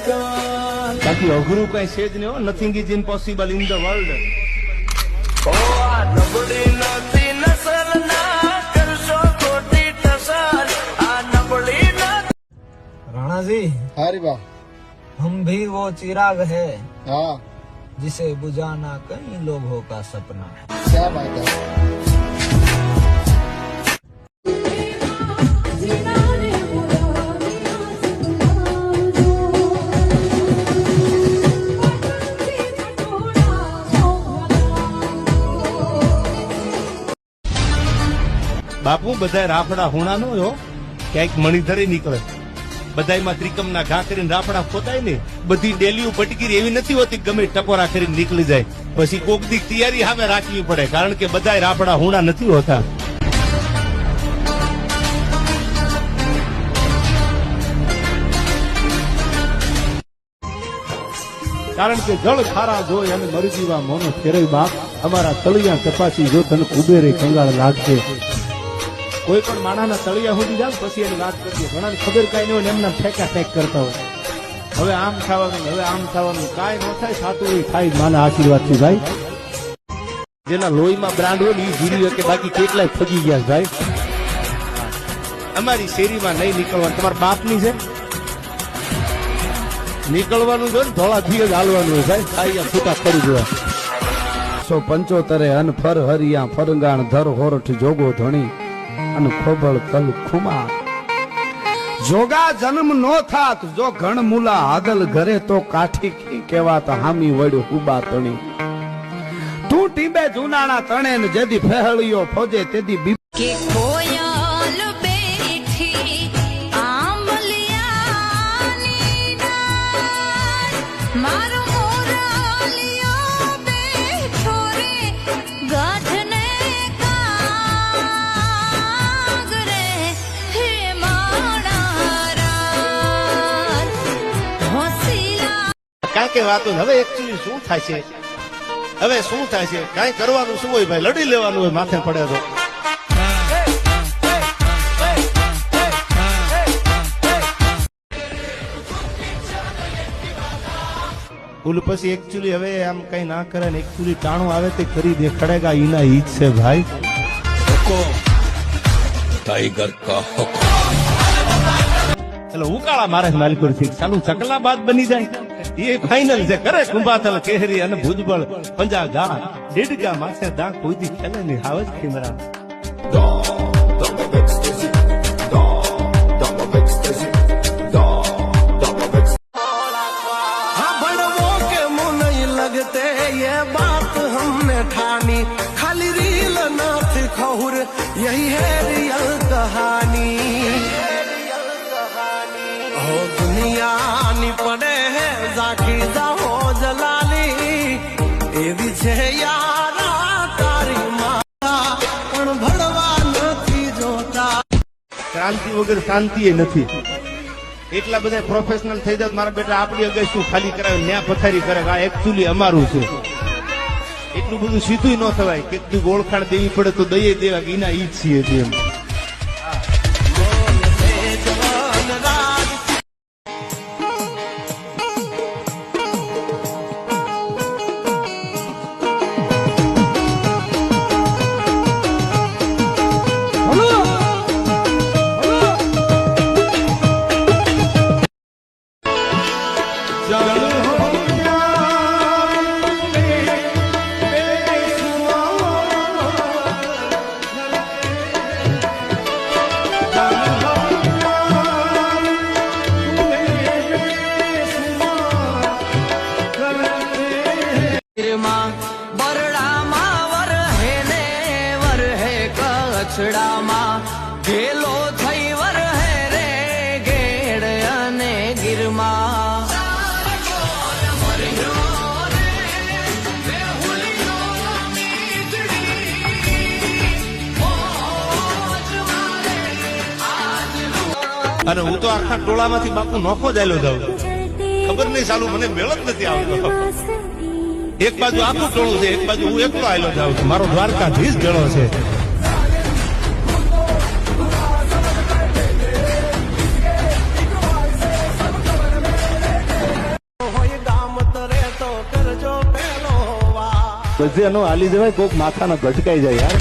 બાકી અઘરું કઈ છે જ નહીં. Nothing is impossible in the world. Rana ji, अरे वाह, हम भी वो चिराग है हाँ जिसे बुझाना कई लोगों का सपना है. क्या बात है. બાપુ બધા રાફડા હોણા નો હો, ક્યાંક મણિધરી નીકળે. બધામાં ત્રિકમના ઘા કરીને રાફડા ખોતાય ને. બધી ડેલીઓ પટકીરી એવી નથી હોતી ગમે ટકોરા કરીને નીકળી જાય. પછી કોક દી તૈયારી સામે રાખવી પડે, કારણ કે બધા રાફડા હોણા નથી હોતા. કારણ કે જળ ખારા જોઈ અને મરજીવા મોનો ફેરવી બાપ. અમારા તળિયા તપાસી જો તને કુબેરે કંગાળ લાગશે. કોઈ પણ માણાના તળિયા સુધી જાવ પછી એની વાત કરીએ. ઘણાને ખબર કાંઈ નહીં હોય એમના ફેંકા ફેંક કરતા હોય. હવે આમ થવાનું, હવે આમ થવાનું, કાંઈ ન થાય, સાતું હોય થાય. માના આશીર્વાદ થી ભાઈ. જેના લોહીમાં બ્રાન્ડ હોય ને એ જીરી કે બાકી કેટલાય ફગી ગયા ભાઈ. અમારી શેરીમાં નહીં નીકળવાનું. તમારા બાપની છે નીકળવાનું જો ને ધોળાથી જ હાલવાનું હોય ભાઈ. અહીંયા છૂટા કરી દેવા. 175 અન ફર હરિયા ફરગાણ ધર હોરઠ જોગો ધણી અને ખોબળ તલ ખુમા. જોગા જન્મ નો થાત જો ઘણ મુલા હાદલ ઘરે તો કાઠી કેવાત હામી વડ હુબા તણી. તું ટીબે જુનાણા તણે ને જેદી ફેહળિયો ફોજે તેદી કે કોયલ બેઠી આંબલિયાની ડાળ મારો મોરલિયો બેઠો રે ગાઢને કાગરે હે માણારા હોસીલા. કાંઈ કે વાતો હવે એકચ્યુઅલી શું થાય છે, હવે શું થાય છે, કાંઈ કરવાનું શું હોય ભાઈ, લડી લેવાનું હોય માથે પડે તો. ઓલું પછી એકચ્યુઅલી હવે આમ કઈ ના કરે ને એકચ્યુઅલી ટાણું આવે તે કરી દેખાડેગા ઈના ઈજ છે ભાઈ. टाइगर का हुक्म. એટલે ઉકાળા મારે માલિકો થી ચાલુ ચકલા બાદ બની જાય એ ફાઇનલ છે. કરે કુંભાતલ કેહરી અને ભુજબળ પંજા ગા ડેડગા માથે દા કોઈ દી ખેલે ની હાવજ ખીમરા. लगते ये बात हमने ठानी खाली रील नाथ खौर यही है रियल कहानी. हो दुनिया ની પડે હે ઝાંખી જાઓ જલાલી એવી છે યારા તારી માતા પણ ભળવા નથી જોતા. ક્રાંતિ વગર શાંતિ નથી. એટલા બધા પ્રોફેશનલ થઈ જાય મારા બેટા આપણી અગાઈ શું ખાલી કરાવે ન્યા પથારી કરે. આ એકચ્યુઅલી અમારું છે. એટલું બધું સીધું ન થવાય. કેટલી ઓળખાણ દેવી પડે તો દઈએ દેવા કે એના ઈ જ છીએ એમ. કચડામાં ઘેલો થઈ વર હે રે ગેડ અને ગીરમાં. અને હું તો આખા ટોળામાંથી બાપુ નોખો જ આયલો જાઉં. ખબર નહીં ચાલુ મને મેળ જ નથી આવતો. એક બાજુ આખું ટોળું છે, એક બાજુ હું એકલો આયલો જાઉં છું. મારો દ્વારકાધીશ ભેળો છે. પછી એનો હાલી જવાય કોક માથાના ભટકાઈ જાય યાર